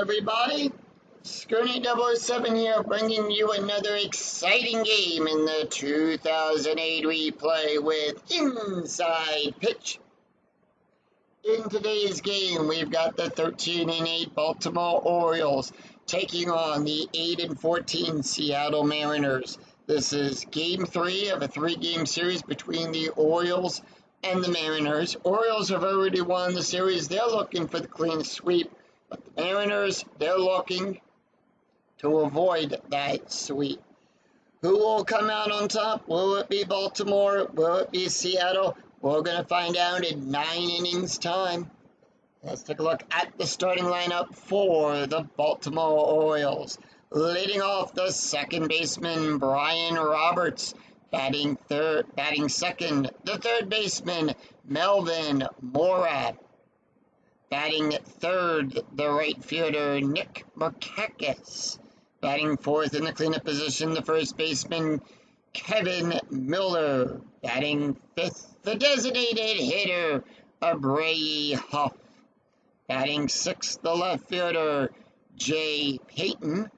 everybody. Scooty 007 here, bringing you another exciting game in the 2008 replay with Inside Pitch. In today's game, we've got the 13-8 Baltimore Orioles taking on the 8-14 Seattle Mariners. This is Game 3 of a 3-game series between the Orioles and the Mariners. Orioles have already won the series. They're looking for the clean sweep. But the Mariners, they're looking to avoid that sweep. Who will come out on top? Will it be Baltimore? Will it be Seattle? We're going to find out in 9 innings time. Let's take a look at the starting lineup for the Baltimore Orioles. Leading off, the second baseman, Brian Roberts. Batting second, the third baseman, Melvin Mora. Batting third, the right fielder, Nick Markakis. Batting fourth in the cleanup position, the first baseman, Kevin Miller. Batting fifth, the designated hitter, Bray Huff. Batting sixth, the left fielder, Jay Payton.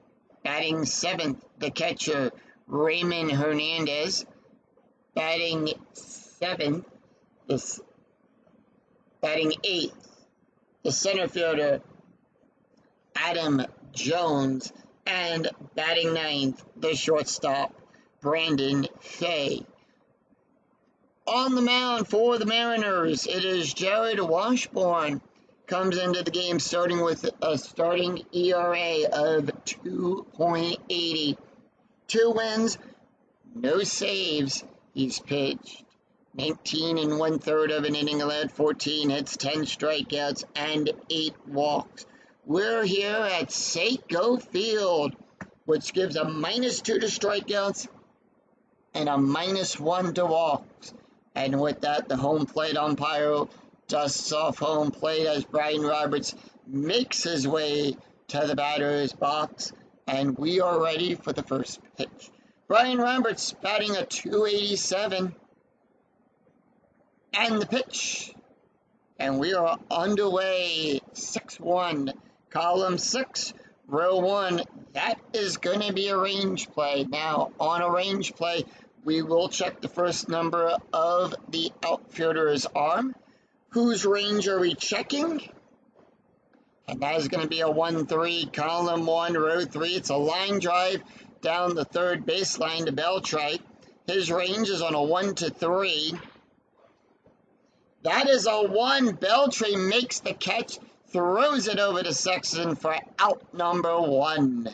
Batting seventh, the catcher, Raymond Hernandez. Batting eighth, the center fielder, Adam Jones, and batting ninth, the shortstop, Brandon Shea. On the mound for the Mariners, it is Jared Washburn. Comes into the game starting with a starting ERA of 2.80. 2 wins, no saves. He's pitched 19 1/3 of an inning, allowed 14 hits, 10 strikeouts, and 8 walks. We're here at Safeco Field, which gives a -2 to strikeouts and a -1 to walks. And with that, the home plate umpire dusts off home plate as Brian Roberts makes his way to the batter's box, and we are ready for the first pitch. Brian Roberts batting a .287, and the pitch. And we are underway. 6-1, column 6, row 1. That is going to be a range play. Now, on a range play, we will check the first number of the outfielder's arm. Whose range are we checking? And that is going to be a 1-3, column 1, row 3. It's a line drive down the third baseline to Beltray. His range is on a 1-3. That is a 1. Beltray makes the catch, throws it over to Sexton for out number 1.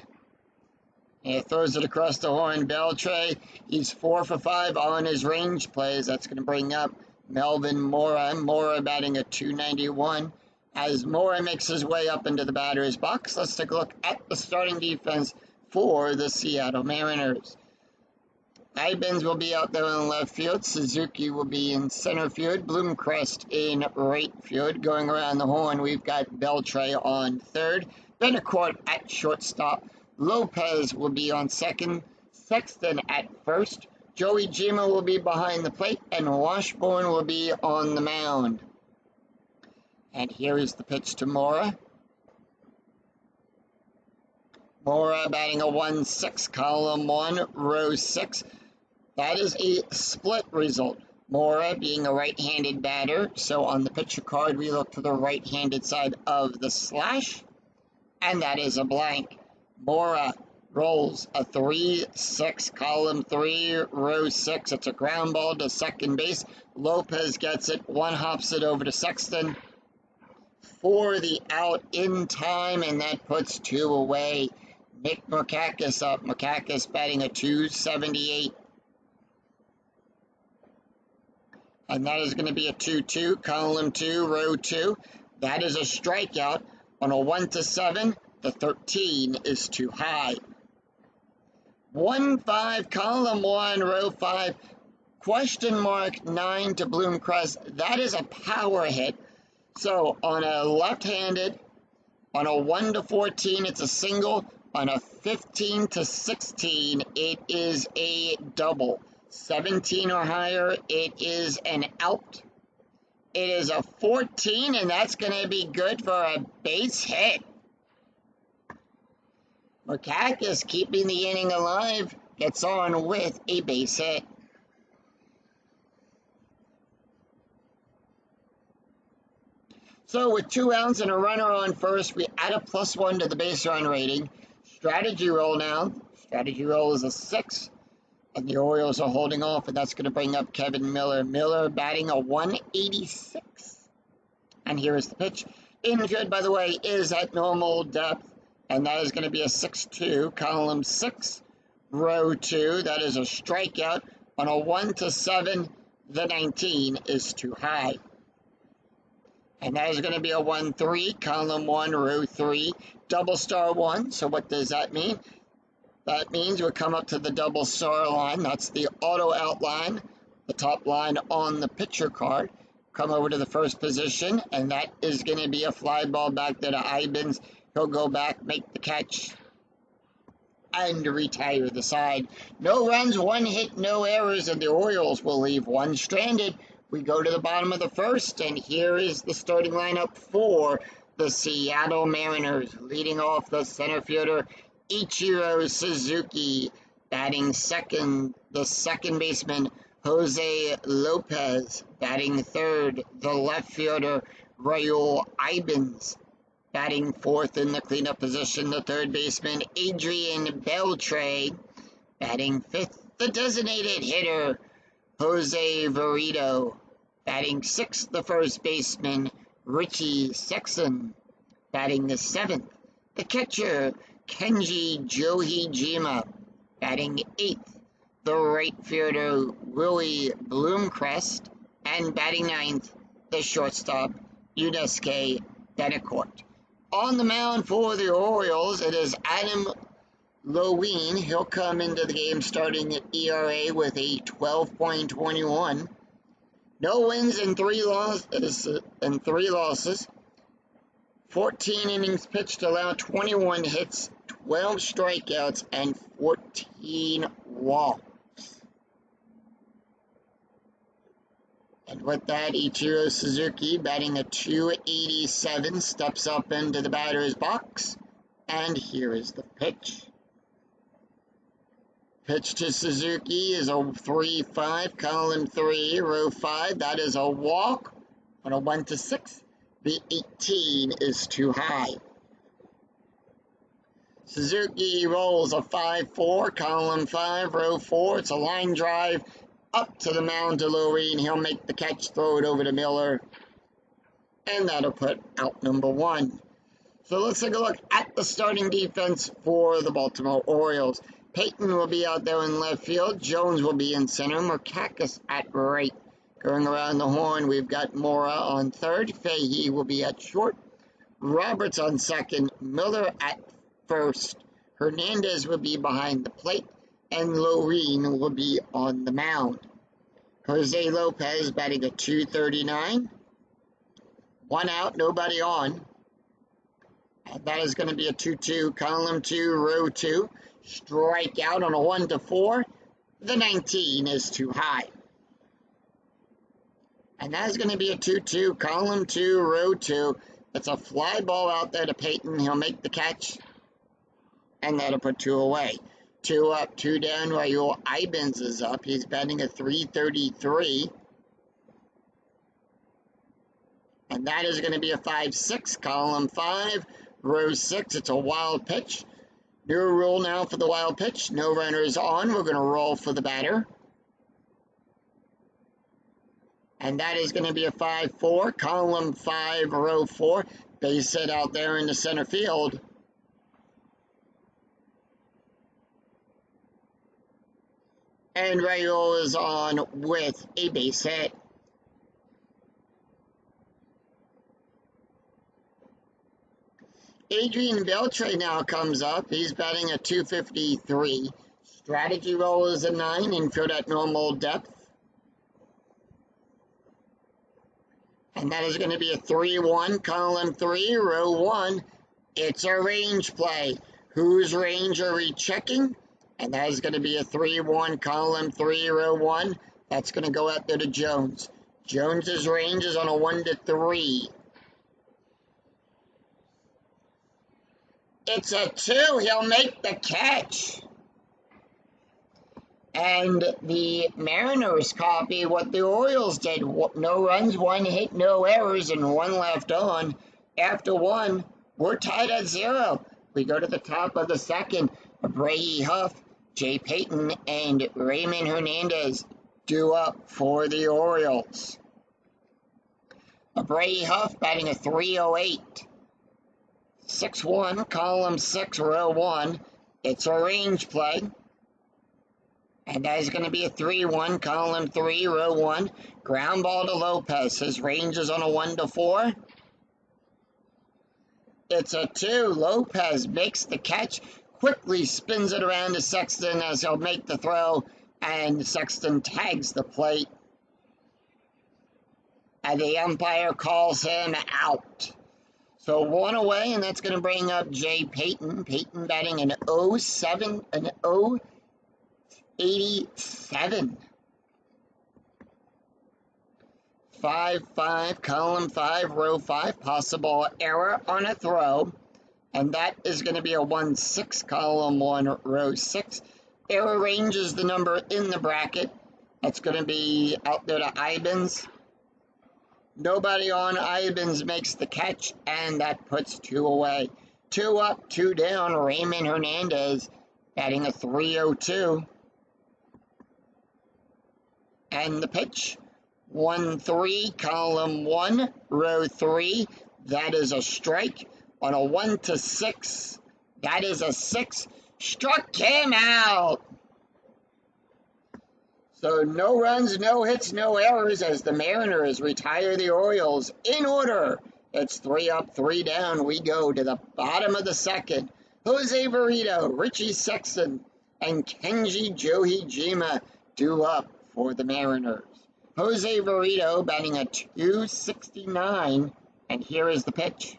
He throws it across the horn. Beltray, he's 4 for 5 on his range plays. That's going to bring up Melvin Mora. Mora batting a .291. As Mora makes his way up into the batter's box, let's take a look at the starting defense for the Seattle Mariners. Ibens will be out there in left field. Suzuki will be in center field. Bloomcrest in right field. Going around the horn, we've got Beltray on third. Betancourt at shortstop. Lopez will be on second. Sexton at first. Joey Gima will be behind the plate, and Washburn will be on the mound. And here is the pitch to Mora. Mora batting a 1-6, column 1, row 6. That is a split result. Mora being a right-handed batter, so on the pitcher card we look to the right-handed side of the slash, and that is a blank. Mora rolls a 3-6, column 3, row 6. It's a ground ball to second base. Lopez gets it, one hops it over to Sexton for the out in time, and that puts 2 away. Nick Markakis up. Markakis batting a .278. And that is going to be a 2-2, column 2, row 2. That is a strikeout on a 1-7. The 13 is too high. 1-5, column 1, row 5. Question mark 9 to Bloomcrest. That is a power hit. So on a left-handed, on a 1-14, it's a single. On a 15-16, it is a double. 17 or higher, it is an out. It is a 14, and that's going to be good for a base hit. Murkakis, keeping the inning alive, gets on with a base hit. So with 2 outs and a runner on first, we add a +1 to the base run rating. Strategy roll now. Strategy roll is a 6. And the Orioles are holding off, and that's going to bring up Kevin Miller. Miller batting a 186. And here is the pitch. Infield, by the way, is at normal depth, and that is going to be a 6-2, column 6, row 2. That is a strikeout on a 1-7. The 19 is too high. And that is going to be a 1-3, column 1, row 3, double star 1. So what does that mean? That means we'll come up to the double star line. That's the auto outline, the top line on the pitcher card. Come over to the first position, and that is going to be a fly ball back there to Ibens. He'll go back, make the catch, and retire the side. No runs, 1 hit, no errors, and the Orioles will leave 1 stranded. We go to the bottom of the first, and here is the starting lineup for the Seattle Mariners. Leading off, the center fielder, Ichiro Suzuki. Batting second, the second baseman, Jose Lopez. Batting third, the left fielder, Raul Ibens. Batting fourth in the cleanup position, the third baseman, Adrian Beltre. Batting fifth, the designated hitter, Jose Verito. Batting sixth, the first baseman, Richie Sexton. Batting the seventh, the catcher, Kenji Johijima. Batting eighth, the right fielder, Willie Bloomcrest. And batting ninth, the shortstop, Yusuke Betancourt. On the mound for the Orioles, it is Adam Loween. He'll come into the game starting at ERA with a 12.21. No wins and 3 losses. 14 innings pitched, allowed 21 hits, 12 strikeouts, and 14 walks. And with that, Ichiro Suzuki, batting a 287, steps up into the batter's box. And here is the pitch. Pitch to Suzuki is a 3-5, column 3, row 5. That is a walk on a 1-6. The 18 is too high. Suzuki rolls a 5-4, column 5, row 4. It's a line drive up to the mound to Loween. He'll make the catch, throw it over to Miller. And that'll put out number 1. So let's take a look at the starting defense for the Baltimore Orioles. Payton will be out there in left field. Jones will be in center. Murkakis at right. Going around the horn, we've got Mora on third. Fahey will be at short. Roberts on second. Miller at first. Hernandez will be behind the plate. And Loween will be on the mound. Jose Lopez batting a 239. 1 out, nobody on. And that is going to be a 2-2, column 2, row 2. Strikeout on a 1-4. The 19 is too high. And that is going to be a 2-2, column 2, row 2. It's a fly ball out there to Payton. He'll make the catch. And that'll put 2 away. 2 up, 2 down. Raul Ibens is up. He's batting a 333. And that is going to be a 5-6, column 5, row 6. It's a wild pitch. New rule now for the wild pitch. No runners on. We're going to roll for the batter. And that is going to be a 5-4, column 5, row 4. Base hit out there in the center field. And Raul is on with a base hit. Adrian Beltre now comes up. He's batting a 253. Strategy roll is a 9, infield at normal depth. And that is going to be a 3-1, column 3, row 1. It's a range play. Whose range are we checking? And that is going to be a 3-1, column 3, row 1. That's going to go out there to Jones. Jones's range is on a 1-3. It's a 2. He'll make the catch. And the Mariners copy what the Orioles did. No runs, 1 hit, no errors, and 1 left on. After 1, we're tied at 0. We go to the top of the second. Brady Huff, Jay Payton, and Raymond Hernandez due up for the Orioles. Brady Huff batting a 308. 6-1, column 6, row 1. It's a range play. And that is going to be a 3-1, column 3, row 1. Ground ball to Lopez. His range is on a 1-4. It's a 2. Lopez makes the catch, quickly spins it around to Sexton as he'll make the throw, and Sexton tags the plate. And the umpire calls him out. So 1 away, and that's going to bring up Jay Payton. Payton batting an 0-87. 5-5, column 5, row 5. Possible error on a throw. And that is going to be a 1-6, column 1, row 6. Error range is the number in the bracket. That's going to be out there to Ibens. Nobody on Ibens makes the catch, and that puts 2 away. 2 up, 2 down. Raymond Hernandez batting a 3-02. And the pitch, 1-3, column 1, row 3. That is a strike. On a 1-6, that is a 6. Struck him out. So no runs, no hits, no errors as the Mariners retire the Orioles in order. It's 3 up, 3 down. We go to the bottom of the second. Jose Verito, Richie Sexton, and Kenji Johijima due up for the Mariners. Jose Verito batting a 269, and here is the pitch.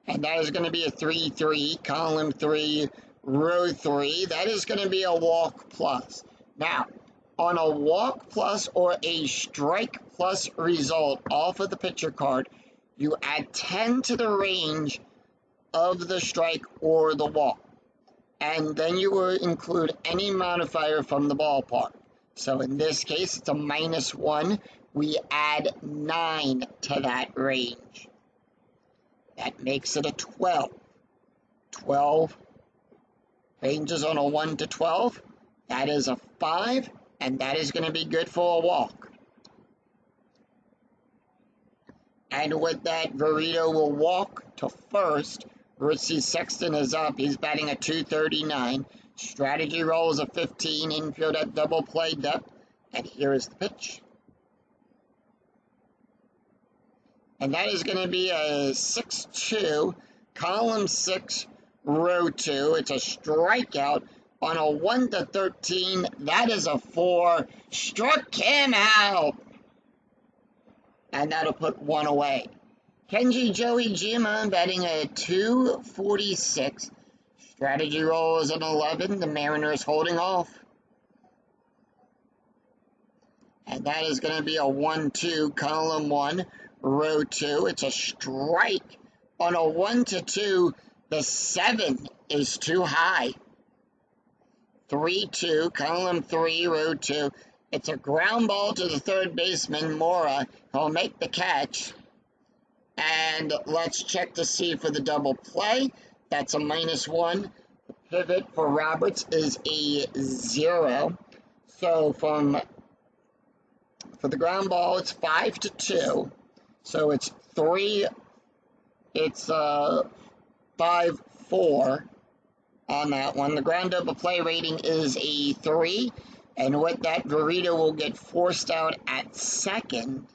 And that is going to be a 3-3, column 3, row 3. That is going to be a walk plus. Now, on a walk plus or a strike plus result off of the pitcher card, you add 10 to the range of the strike or the walk. And then you will include any modifier from the ballpark. So in this case, it's a -1. We add 9 to that range. That makes it a 12. 12 ranges on a 1-12. That is a 5, and that is going to be good for a walk. And with that, Verito will walk to first. Richie Sexton is up. He's batting a 239. Strategy roll is a 15. Infield at double play depth. And here is the pitch. And that is going to be a 6-2, column 6, row 2. It's a strikeout on a 1-13. That is a 4. Struck him out. And that'll put 1 away. Kenji Johijima batting a 246. Strategy roll is an 11. The Mariners holding off. And that is going to be a 1-2, column 1. Row 2, it's a strike. On a 1-2, the 7 is too high. 3-2, column 3, row 2. It's a ground ball to the third baseman, Mora. He'll make the catch. And let's check to see for the double play. That's a -1. The pivot for Roberts is a 0. So for the ground ball, it's 5-2. So it's 5-4 on that one. The ground double play rating is a 3. And with that, Verito will get forced out at second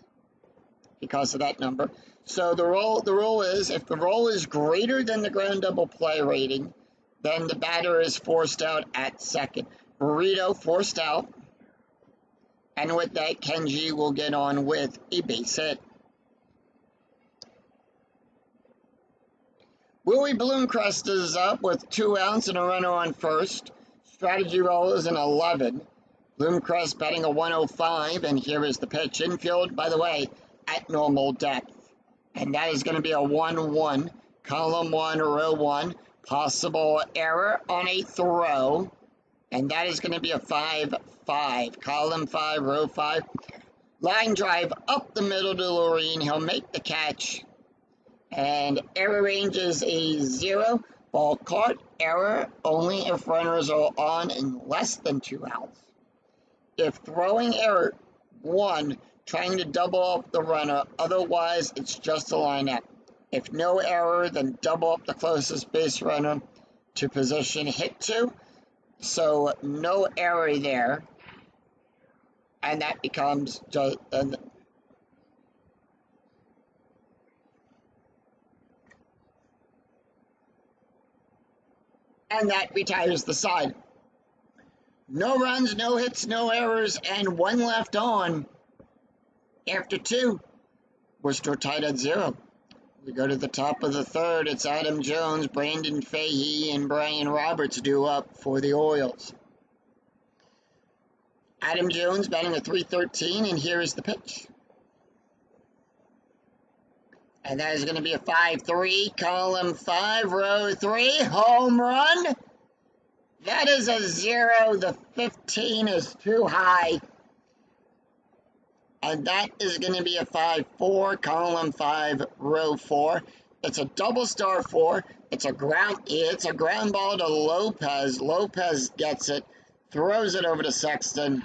because of that number. So the rule is, if the roll is greater than the ground double play rating, then the batter is forced out at second. Verito forced out. And with that, Kenji will get on with a base hit. Willie Bloomcrest is up with 2 outs and a runner on first. Strategy roll is an 11. Bloomcrest batting a 105, and here is the pitch. Infield, by the way, at normal depth. And that is going to be a 1-1, column 1, row 1, possible error on a throw, and that is going to be a 5-5, column 5, row 5, line drive up the middle to Loreen. He'll make the catch, and error range is a 0, ball caught, error only if runners are on and less than 2 outs. If throwing error, 1, trying to double up the runner, otherwise it's just a lineup. If no error, then double up the closest base runner to position hit to. So no error there, and that becomes just and that retires the side. No runs, no hits, no errors, and 1 left on. After 2, we're still tied at 0. We go to the top of the 3rd. It's Adam Jones, Brandon Fahey, and Brian Roberts due up for the Orioles. Adam Jones batting a .313, and here is the pitch. And that is going to be a 5-3, column 5, row 3, home run. That is a 0. The 15 is too high. And that is going to be a 5-4, column 5, row 4. It's a double star 4. It's a ground ball to Lopez. Lopez gets it, throws it over to Sexton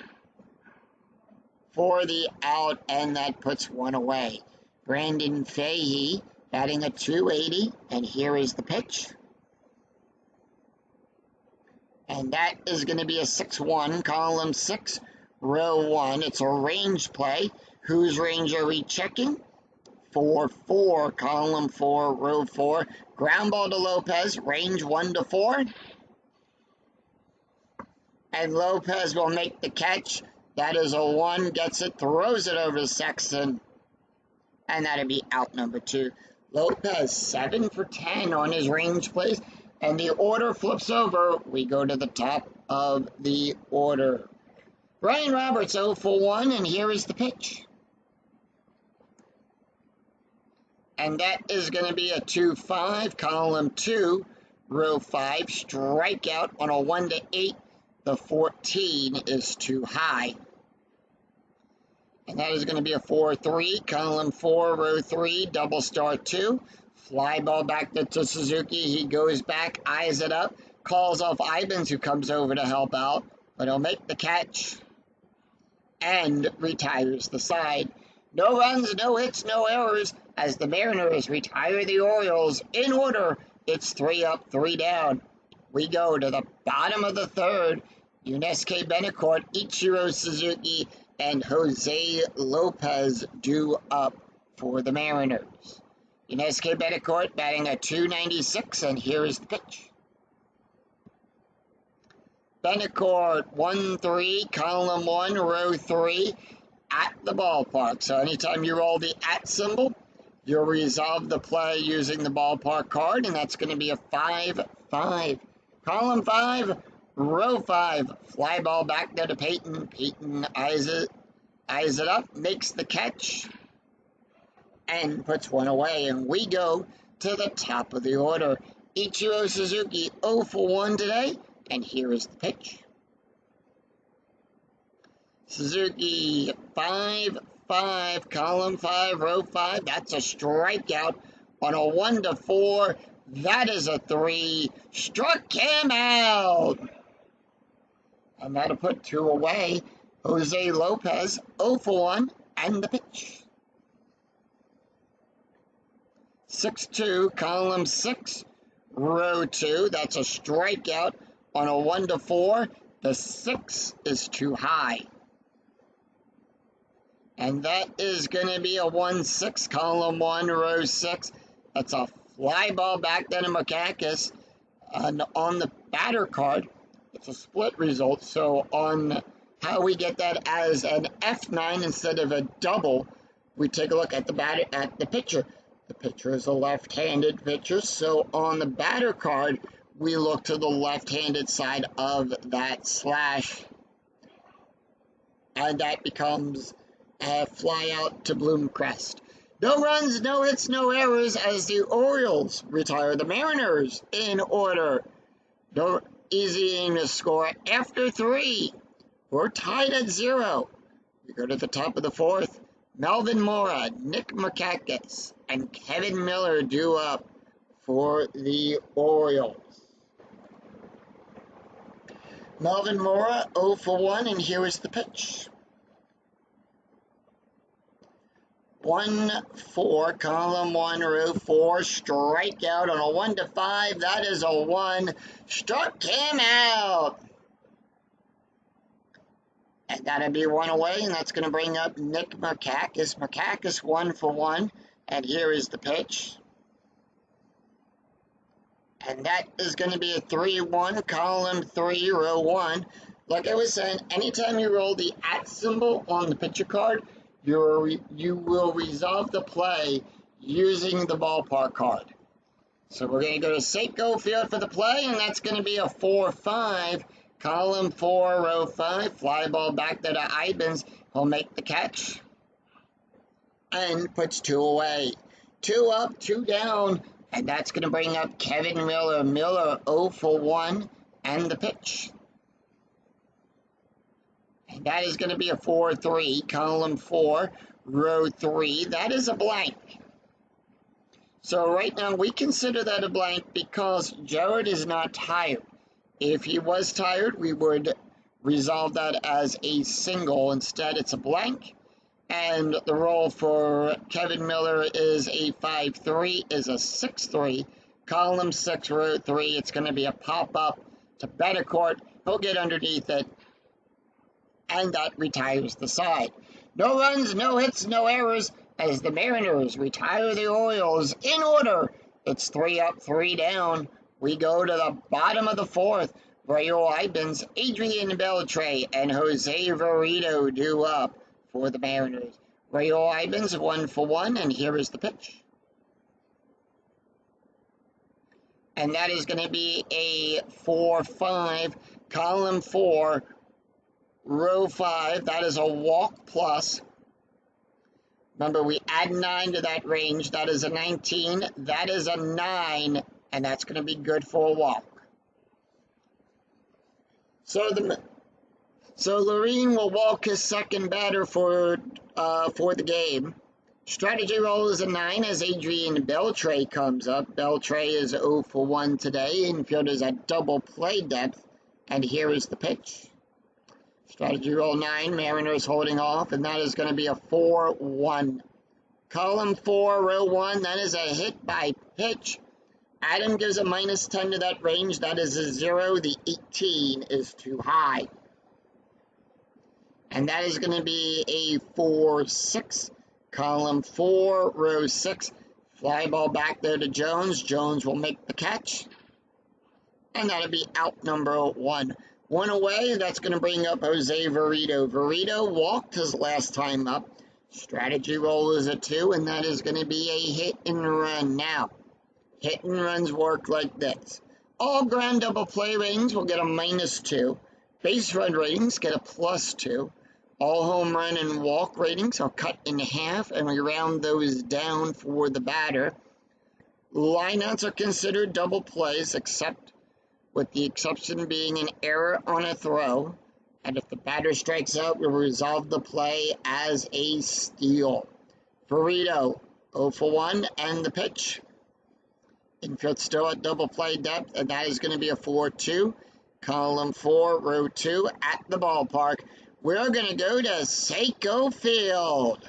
for the out, and that puts 1 away. Brandon Fahey batting a .280, and here is the pitch. And that is going to be a 6-1, column 6, row 1. It's a range play. Whose range are we checking? 4-4, column 4, row 4. Ground ball to Lopez, range 1-4. And Lopez will make the catch. That is a 1, gets it, throws it over to Sexton. And that'll be out number 2. Lopez, 7 for 10 on his range plays. And the order flips over. We go to the top of the order. Brian Roberts 0 for 1, and here is the pitch. And that is going to be a 2-5, column 2, row 5, strikeout on a 1-8. The 14 is too high. And that is going to be a 4-3, column 4, row 3, double star 2. Fly ball back to Suzuki. He goes back, eyes it up, calls off Ivins, who comes over to help out, but he'll make the catch and retires the side. No runs, no hits, no errors, as the Mariners retire the Orioles in order. It's 3 up, 3 down. We go to the bottom of the 3rd. Yunesuke Betancourt, Ichiro Suzuki, and Jose Lopez due up for the Mariners. Yunesuke Betancourt batting a .296, and here is the pitch. Betancourt 1-3, column 1, row 3, at the ballpark. So anytime you roll the at symbol, you'll resolve the play using the ballpark card, and that's going to be a 5-5. Column 5, row 5, fly ball back there to Peyton. Peyton eyes it up, makes the catch, and puts 1 away. And we go to the top of the order. Ichiro Suzuki 0 for 1 today, and here is the pitch. Suzuki 5-5, column 5, row 5. That's a strikeout on a 1-4. That is a 3. Struck him out. And that'll put 2 away. Jose Lopez 0 for 1, and the pitch. 6-2, column 6, row 2. That's a strikeout on a 1-4. The 6 is too high. And that is going to be a 1-6, column 1, row 6. That's a fly ball back then to Makakis. And on the batter card, it's a split result. So on how we get that as an F9 instead of a double, we take a look at the pitcher. The pitcher is a left-handed pitcher, so on the batter card, we look to the left-handed side of that slash, and that becomes a fly out to Bloomcrest. No runs, no hits, no errors as the Orioles retire the Mariners in order. No easy to score after 3. We're tied at 0. We go to the top of the 4th. Melvin Mora, Nick Makakis, and Kevin Miller due up for the Orioles. Melvin Mora 0 for 1, and here is the pitch. 1-4, column 1, row 4, strikeout on a 1-5. That is a 1. Struck him out. And that'll be 1 away, and that's going to bring up Nick Makakis. Makakis 1 for 1, and here is the pitch. And that is going to be a 3-1, column 3, row 1. Like I was saying, anytime you roll the @ symbol on the pitcher card, you will resolve the play using the ballpark card. So we're going to go to Seiko Field for the play, and that's going to be a 4-5, column 4, row 5. Fly ball back there to Ibens. He'll make the catch and puts 2 away. 2 up, 2 down, and that's going to bring up Kevin Miller. Miller 0 for 1, and the pitch. And that is going to be a 4-3, column 4, row 3. That is a blank. So right now we consider that a blank because Jared is not tired. If he was tired, we would resolve that as a single. Instead, it's a blank. And the roll for Kevin Miller is a 5-3, is a 6-3, column 6, row 3. It's going to be a pop-up to Betancourt. He'll get underneath it, and that retires the side. No runs, no hits, no errors as the Mariners retire the Orioles in order. It's 3 up, 3 down. We go to the bottom of the 4th. Raul Ibens, Adrian Beltre, and Jose Verito due up for the Mariners. Raul Ibens 1 for 1, and here is the pitch. And that is going to be a 4-5, column 4, row 5. That is a walk plus. Remember, we add 9 to that range. That is a 19. That is a 9, and that's going to be good for a walk. So Lorene will walk his second batter for the game. Strategy roll is a 9 as Adrian Beltre comes up. Beltre is 0 for 1 today. Infield is at double play depth, and here is the pitch. Strategy roll 9, Mariners holding off, and that is going to be a 4-1. Column 4, row 1, that is a hit by pitch. Adam gives a -10 to that range. That is a 0. The 18 is too high. And that is going to be a 4-6. Column 4, row 6. Fly ball back there to Jones. Jones will make the catch. And that'll be out number 1. 1 away, that's going to bring up Jose Verito. Verito walked his last time up. Strategy roll is a 2, and that is going to be a hit and run. Now, hit and runs work like this. All ground double play ratings will get a -2. Base run ratings get a +2. All home run and walk ratings are cut in half, and we round those down for the batter. Lineouts are considered double plays, except with the exception being an error on a throw. And if the batter strikes out, we'll resolve the play as a steal. Verito 0 for 1, and the pitch. Infield still at double play depth, and that is going to be a 4-2. Column 4, row 2 at the ballpark. We're going to go to Seiko Field.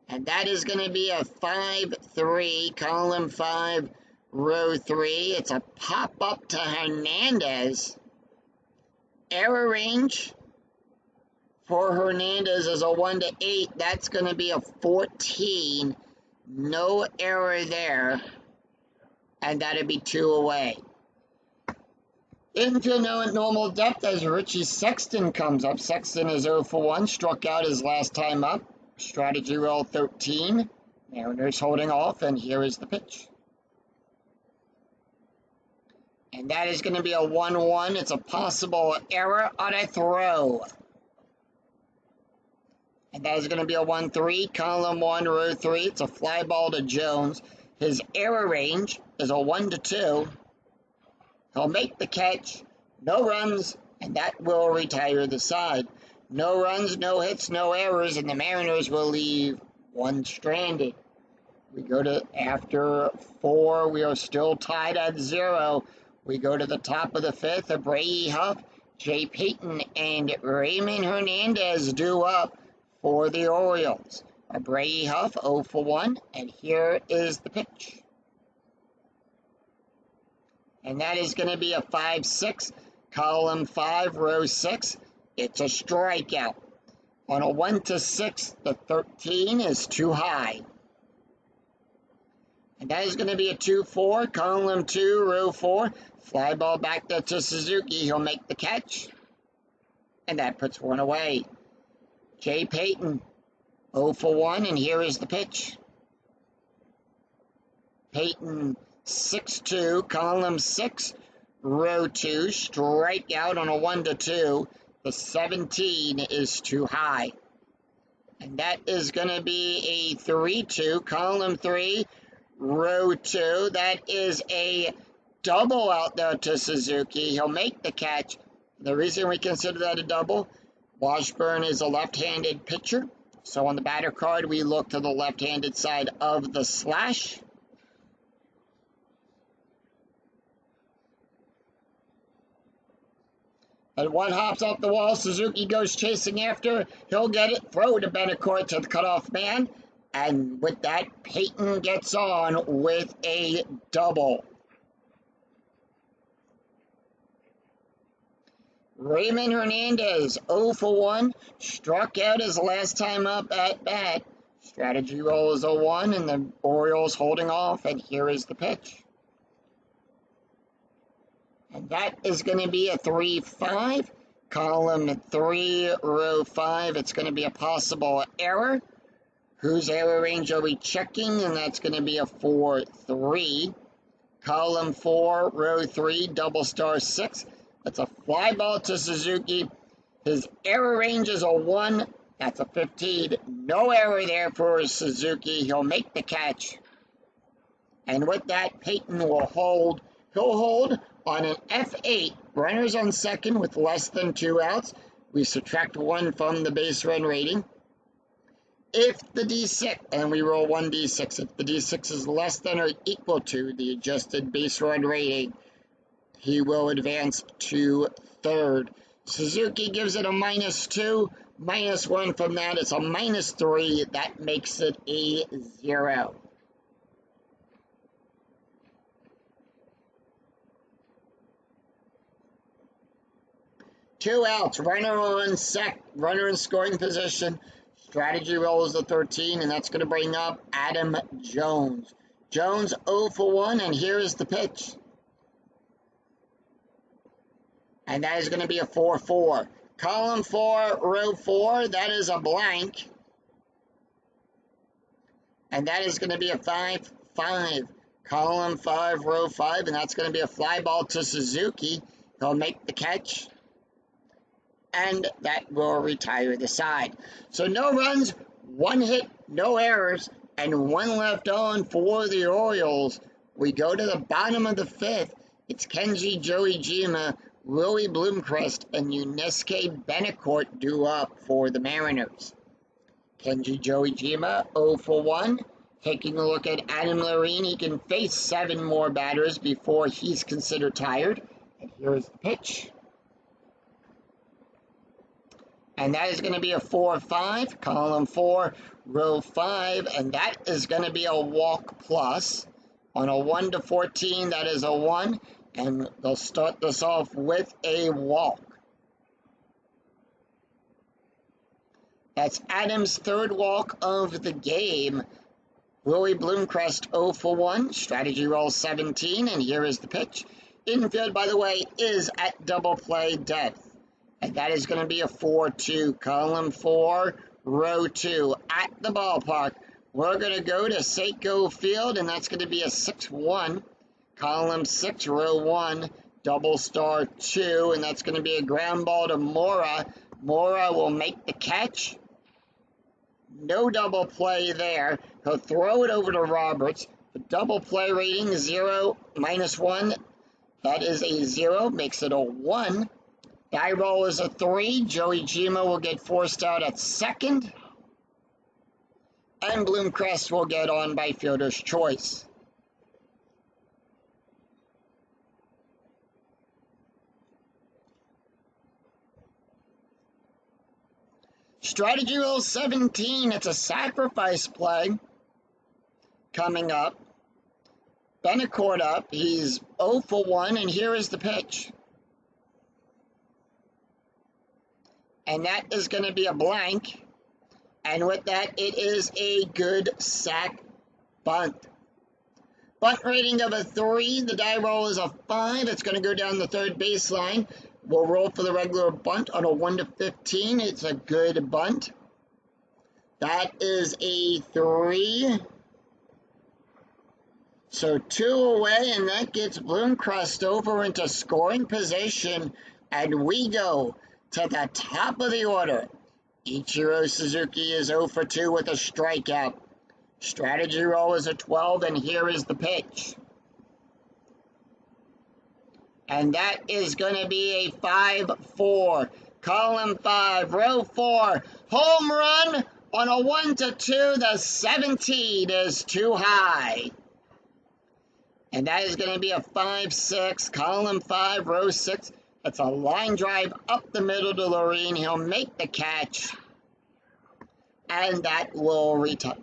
And that is going to be a 5-3, column 5, row 3. It's a pop-up to Hernandez. Error range for Hernandez is a 1 to 8. That's going to be a 14. No error there. And that'd be 2 away. Infield now at normal depth as Richie Sexton comes up. Sexton is 0 for 1, struck out his last time up. Strategy roll 13. Mariners holding off, and here is the pitch. And that is going to be a 1-1. It's a possible error on a throw. And that is going to be a 1-3, column 1, row 3. It's a fly ball to Jones. His error range is a 1-2. He'll make the catch, no runs, and that will retire the side. No runs, no hits, no errors, and the Mariners will leave one stranded. We go to, after 4, we are still tied at 0. We go to the top of the 5th. Abreu Huff, Jay Payton, and Raymond Hernandez due up for the Orioles. Abreu Huff 0 for 1, and here is the pitch. And that is going to be a 5-6, column 5, row 6. It's a strikeout. On a 1-6, the 13 is too high. And that is going to be a 2-4, column 2, row 4. Fly ball back there to Suzuki. He'll make the catch. And that puts one away. Jay Payton 0 for 1, and here is the pitch. Payton 6-2, column 6, row 2, strikeout on a 1-2. The 17 is too high. And that is going to be a 3-2, column 3, row 2. That is a double out there to Suzuki. He'll make the catch. The reason we consider that a double, Washburn is a left-handed pitcher. So on the batter card, we look to the left-handed side of the slash. And one hops off the wall. Suzuki goes chasing after. He'll get it. Throw to Betancourt to the cutoff man. And with that, Payton gets on with a double. Raymond Hernandez 0 for 1. Struck out his last time up at bat. Strategy roll is a 1, and the Orioles holding off. And here is the pitch. And that is going to be a 3-5, column 3, row 5. It's going to be a possible error. Whose error range are we checking? And that's going to be a 4-3, column 4, row 3, double star 6. That's a fly ball to Suzuki. His error range is a 1. That's a 15. No error there for Suzuki. He'll make the catch. And with that, Payton will hold. He'll hold on an F8, runners on second with less than 2 outs. We subtract 1 from the base run rating. If the D6, and we roll 1 D6, if the D6 is less than or equal to the adjusted base run rating, he will advance to third. Suzuki gives it a -2, -1 from that. It's a -3. That makes it a 0. Two outs, runner in scoring position. Strategy roll is the 13, and that's going to bring up Adam Jones. Jones 0 for 1, and here is the pitch. And that is going to be a 4-4. Column 4, row 4, that is a blank. And that is going to be a 5-5. Column 5, row 5, and that's going to be a fly ball to Suzuki. He'll make the catch. And that will retire the side. So no runs, 1 hit, no errors, and 1 left on for the Orioles. We go to the bottom of the 5th. It's Kenji Joeyjima, Willie Bloomcrest, and Yunesuke Betancourt due up for the Mariners. Kenji Joeyjima 0 for 1. Taking a look at Adam Lorine, he can face 7 more batters before he's considered tired. And here's the pitch. And that is going to be a 4-5, column 4, row 5, and that is going to be a walk plus. On a 1-14, that is a 1, and they'll start this off with a walk. That's Adam's 3rd walk of the game. Willie Bloomcrest 0 for 1, strategy roll 17, and here is the pitch. Infield, by the way, is at double play depth. And that is going to be a 4-2, column 4, row 2, at the ballpark. We're going to go to Seiko Field, and that's going to be a 6-1, column 6, row 1, double star 2, and that's going to be a ground ball to Mora. Mora will make the catch. No double play there. He'll throw it over to Roberts. The double play rating 0 minus 1. That is a 0, makes it a 1. Die roll is a 3. Joey Gimo will get forced out at second. And Bloomcrest will get on by fielder's choice. Strategy roll 17. It's a sacrifice play coming up. Betancourt up. He's 0 for 1, and here is the pitch. And that is going to be a blank. And with that, it is a good sack bunt. Bunt rating of a 3. The die roll is a 5. It's going to go down the third baseline. We'll roll for the regular bunt on a 1 to 15. It's a good bunt. That is a 3. So 2 away, and that gets Bloomcrest over into scoring position. And we go to the top of the order. Ichiro Suzuki is 0 for 2 with a strikeout. Strategy roll is a 12, and here is the pitch. And that is going to be a 5-4. Column 5, row 4. Home run on a 1 to 2. The 17 is too high. And that is going to be a 5-6. Column 5, row 6. That's a line drive up the middle to Lorene. He'll make the catch. And that will retire.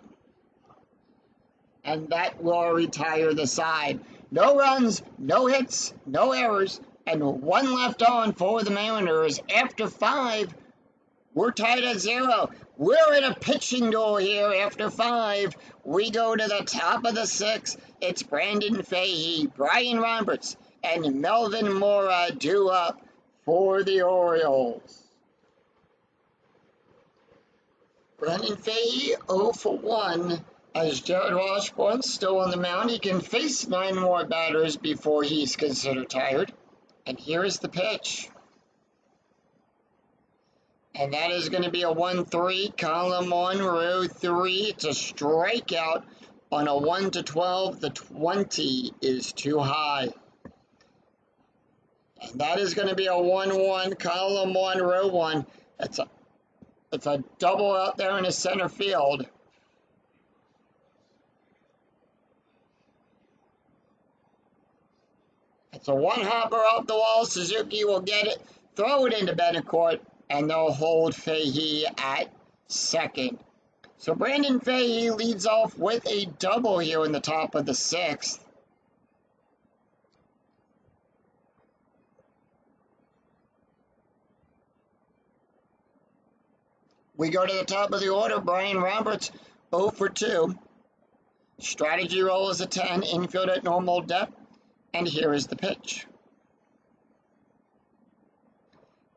The side. No runs, no hits, no errors, and 1 left on for the Mariners. After 5, we're tied at 0. We're in a pitching duel here after 5. We go to the top of the 6th. It's Brandon Fahey, Brian Roberts, and Melvin Mora due up for the Orioles. Brandon Fahey 0 for 1. As Jared Washburn still on the mound, he can face 9 more batters before he's considered tired. And here is the pitch. And that is going to be a 1-3, column 1, row 3. It's a strikeout on a 1 to 12. The 20 is too high. And that is going to be a 1-1, column 1, row 1. It's a double out there in the center field. It's a 1-hopper off the wall. Suzuki will get it, throw it into Betancourt, and they'll hold Fahey at second. So Brandon Fahey leads off with a double here in the top of the 6th. We go to the top of the order. Brian Roberts 0 for 2. Strategy roll is a 10. Infield at normal depth. And here is the pitch.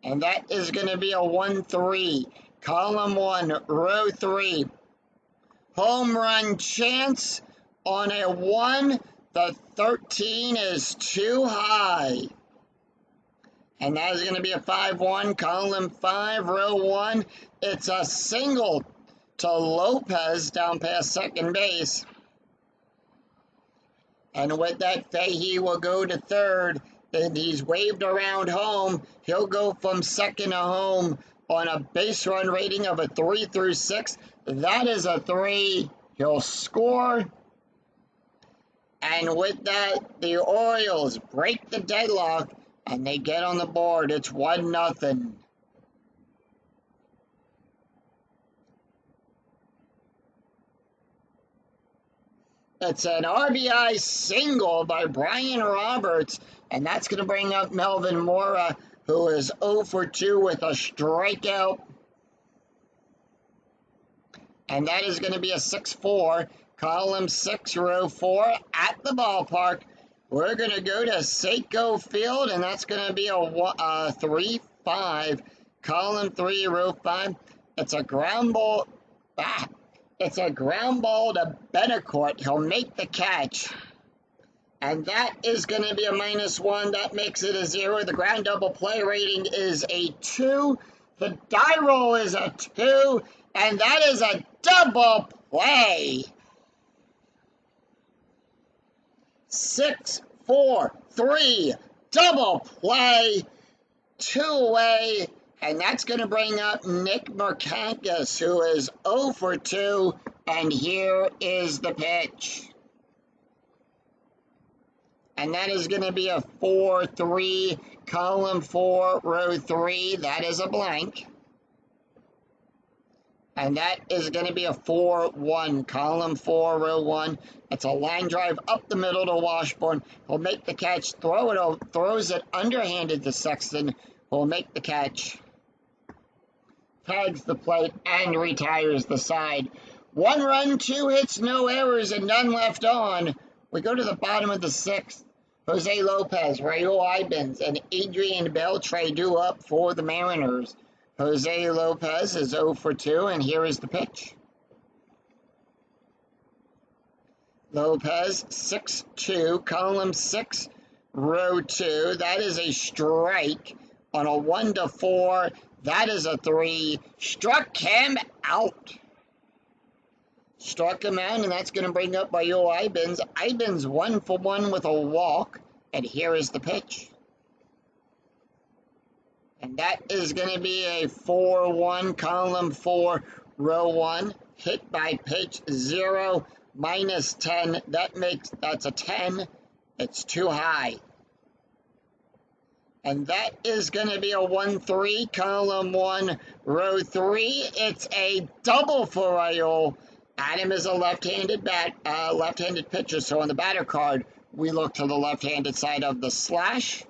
And that is going to be a 1-3. Column 1, row 3. Home run chance on a 1. The 13 is too high. And that is going to be a 5-1. Column 5, row 1. It's a single to Lopez down past second base. And with that, Fahey will go to third. And he's waved around home. He'll go from second to home on a base run rating of a 3 through 6. That is a 3. He'll score. And with that, the Orioles break the deadlock and they get on the board. It's 1-0. It's an RBI single by Brian Roberts, and that's going to bring up Melvin Mora, who is 0 for 2 with a strikeout. And that is going to be a 6-4, column 6, row 4 at the ballpark. We're going to go to Seiko Field, and that's going to be a 3-5, column 3, row 5. It's a ground ball. It's a ground ball to Betancourt. He'll make the catch. And that is going to be a -1. That makes it a 0. The ground double play rating is a 2. The die roll is a 2. And that is a double play. 6, 4, 3, double play, 2 away, and that's going to bring up Nick Markakis, who is 0 for 2, and here is the pitch. And that is going to be a 4-3, column 4, row 3. That is a blank. And that is going to be a 4-1, column 4, row 1. It's a line drive up the middle to Washburn. He'll make the catch, throws it underhanded to Sexton. Will make the catch, tags the plate, and retires the side. 1 run, 2 hits, no errors, and none left on. We go to the bottom of the 6th. Jose Lopez, Raul Ibens, and Adrian Beltre due up for the Mariners. Jose Lopez is 0 for 2, and here is the pitch. Lopez, 6-2, column 6, row 2. That is a strike. On a 1-4, that is a 3. Struck him out. Struck him out, and that's going to bring up Raul Ibens. Ibens 1 for 1 with a walk, and here is the pitch. And that is going to be a 4-1, column 4, row 1. Hit by pitch 0, -10. That's a 10. It's too high. And that is going to be a 1-3, column 1, row 3. It's a double for Raul. Adam is a left-handed pitcher, so on the batter card, we look to the left-handed side of the slash.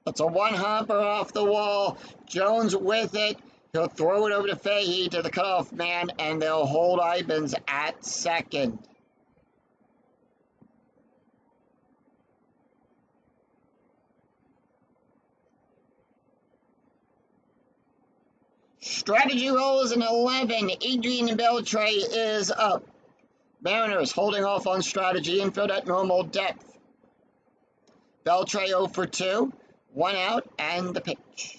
It's a one-hopper off the wall. Jones with it. He'll throw it over to Fahey to the cutoff man, and they'll hold Ibens at second. Strategy roll is an 11. Adrian Beltre is up. Mariners holding off on strategy. Infield at normal depth. Beltre 0 for 2. 1 out and the pitch.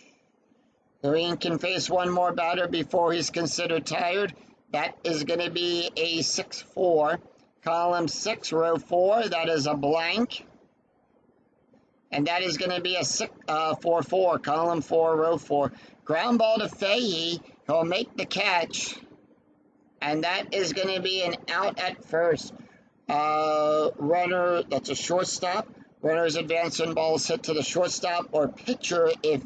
Green can face one more batter before he's considered tired. That is going to be a 6-4. Column 6, row 4. That is a blank. And that is going to be a 4-4. Column 4, row 4. Ground ball to Fahey. He'll make the catch. And that is going to be an out at first. Runner, that's a shortstop. Runners advance and balls hit to the shortstop or pitcher if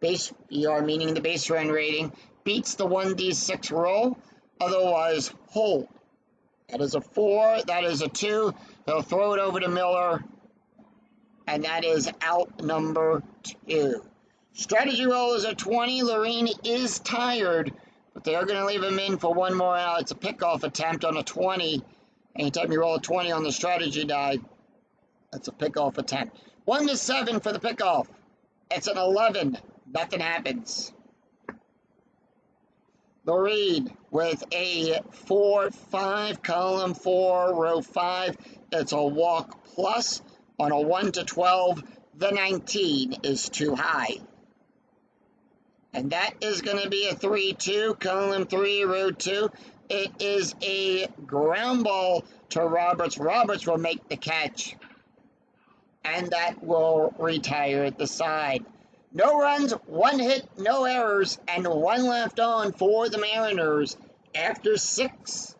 base BR meaning the base run rating, beats the 1d6 roll. Otherwise, hold. That is a 4. That is a 2. He'll throw it over to Miller. And that is out number 2. Strategy roll is a 20. Lorene is tired, but they are going to leave him in for one more out. It's a pickoff attempt on a 20. Anytime you roll a 20 on the strategy die, that's a pickoff attempt. 1-7 for the pickoff. It's an 11. Nothing happens. Lorene with a 4-5, column 4, row 5. It's a walk plus. On a 1-12, the 19 is too high. And that is going to be a 3-2, column 3, row 2. It is a ground ball to Roberts. Roberts will make the catch. And that will retire the side. No runs, 1 hit, no errors, and 1 left on for the Mariners. After 6,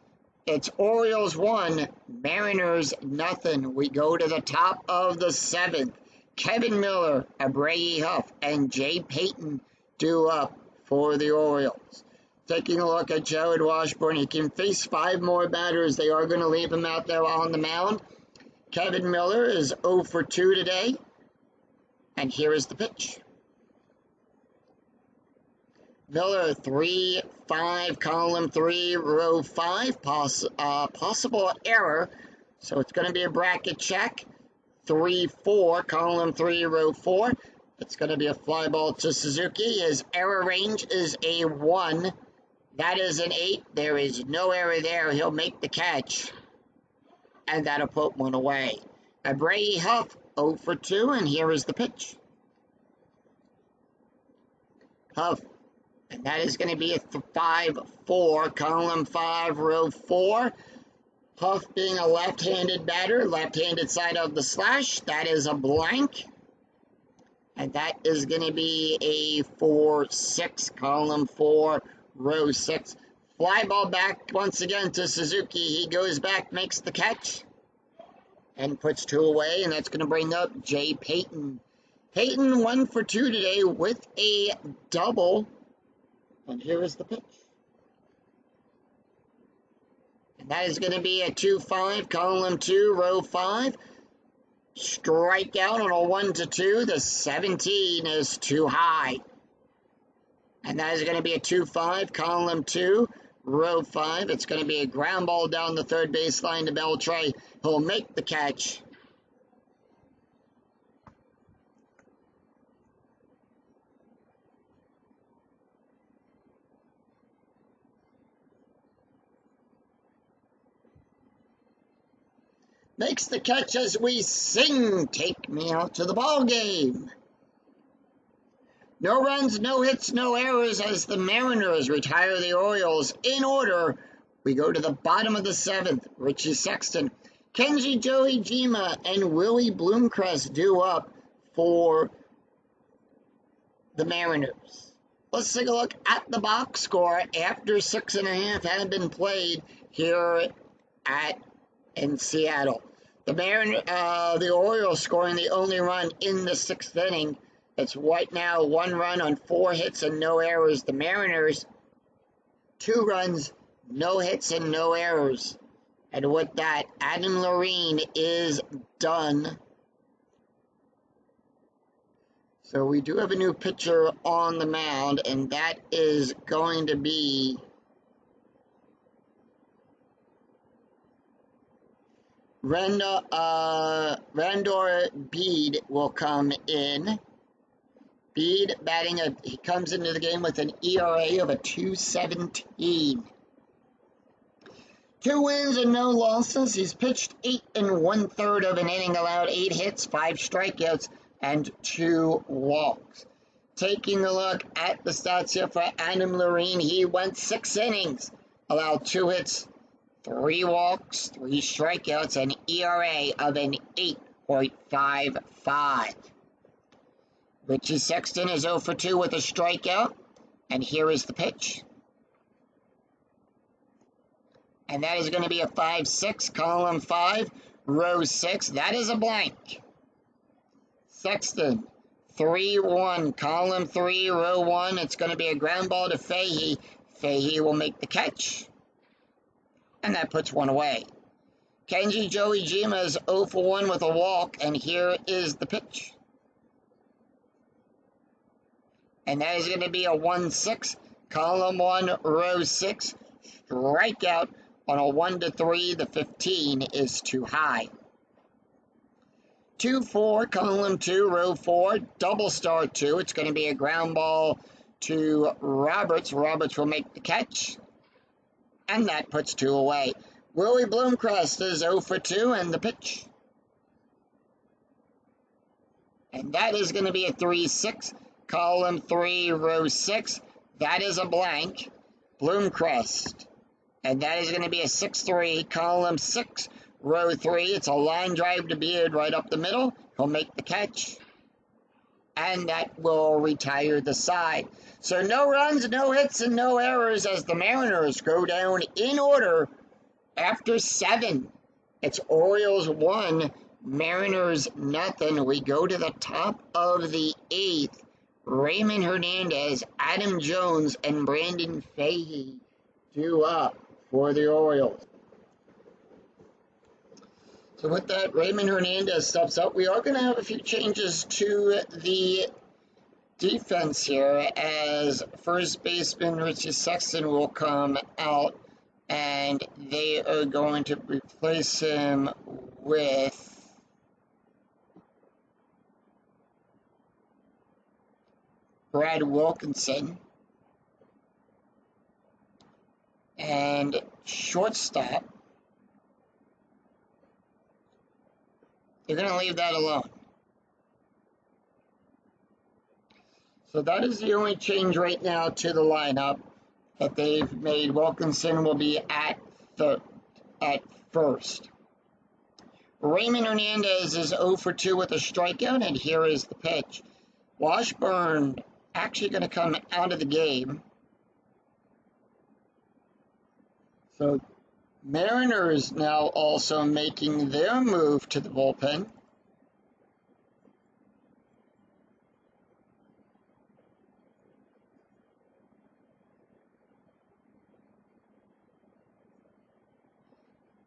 it's Orioles 1, Mariners nothing. We go to the top of the 7th. Kevin Miller, Abreu Huff, and Jay Payton due up for the Orioles. Taking a look at Jared Washburn, he can face 5 more batters. They are going to leave him out there on the mound. Kevin Miller is 0 for 2 today. And here is the pitch. Miller 3-5, column 3, row 5, possible error, so it's going to be a bracket check. 3-4, column 3, row 4. It's going to be a fly ball to Suzuki. His error range is a 1. That is an 8. There is no error there. He'll make the catch, and that'll put 1 away. Abreu Huff 0 for 2, and here is the pitch. Huff. And that is going to be a 5-4, column 5, row 4. Huff being a left-handed batter, left-handed side of the slash. That is a blank. And that is going to be a 4-6, column 4, row 6. Fly ball back once again to Suzuki. He goes back, makes the catch, and puts 2 away, and that's going to bring up Jay Payton. Payton 1 for 2 today with a double. And here is the pitch. And that is going to be a 2-5, column 2, row 5. Strikeout on a 1-2. The 17 is too high. And that is going to be a 2-5, column 2, row 5. It's going to be a ground ball down the third baseline to Beltre. He'll make the catch. Makes the catch as we sing, "Take Me Out to the Ball Game." No runs, no hits, no errors as the Mariners retire the Orioles. In order, we go to the bottom of the 7th. Richie Sexton, Kenji Joey-Jima, and Willie Bloomcrest due up for the Mariners. Let's take a look at the box score after 6.5 had been played here in Seattle. The Orioles scoring the only run in the 6th inning. It's right now 1 run on 4 hits and no errors. The Mariners, 2 runs, no hits and no errors. And with that, Adam Loreen is done. So we do have a new pitcher on the mound, and that is going to be Randor Bede will come in. Bede he comes into the game with an ERA of a 2.17. 2 wins and no losses. He's pitched 8 1/3 of an inning, allowed 8 hits, 5 strikeouts, and 2 walks. Taking a look at the stats here for Adam Loreen, he went 6 innings, allowed 2 hits, 3 walks, 3 strikeouts, and ERA of an 8.55. Richie Sexton is 0 for 2 with a strikeout, and here is the pitch. And that is going to be a 5-6, column 5, row 6. That is a blank. Sexton, 3-1, column 3, row 1. It's going to be a ground ball to Fahey. Fahey will make the catch. And that puts 1 away. Kenji Joey-Jima is 0 for 1 with a walk, and here is the pitch. And that is going to be a 1-6, column 1, row 6. Strikeout on a 1-3. The 15 is too high. 2-4, column 2, row 4. Double star 2. It's going to be a ground ball to Roberts. Roberts will make the catch. And that puts 2 away. Willie Bloomcrest is 0 for 2, and the pitch. And that is going to be a 3-6, column 3, row 6. That is a blank. Bloomcrest. And that is going to be a 6-3, column 6, row 3. It's a line drive to Beard right up the middle. He'll make the catch. And that will retire the side. So no runs, no hits, and no errors as the Mariners go down in order after 7. It's Orioles 1, Mariners nothing. We go to the top of the 8th. Raymond Hernandez, Adam Jones, and Brandon Fahey due up for the Orioles. So with that, Raymond Hernandez steps up. We are going to have a few changes to the defense here as first baseman Richie Sexton will come out, and they are going to replace him with Brad Wilkinson. And shortstop, they're going to leave that alone. So that is the only change right now to the lineup that they've made. Wilkinson will be at first. Raymond Hernandez is 0 for 2 with a strikeout, and here is the pitch. Washburn actually going to come out of the game. So Mariners now also making their move to the bullpen.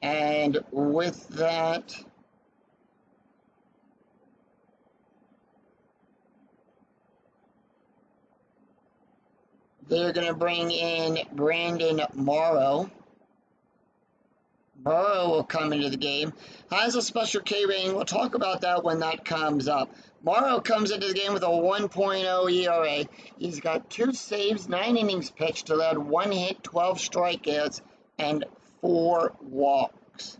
And with that, they're going to bring in Brandon Morrow. Morrow will come into the game. Has a special K rating. We'll talk about that when that comes up. Morrow comes into the game with a 1.0 ERA. He's got 2 saves, 9 innings pitched, allowed 1 hit, 12 strikeouts, and 4 walks.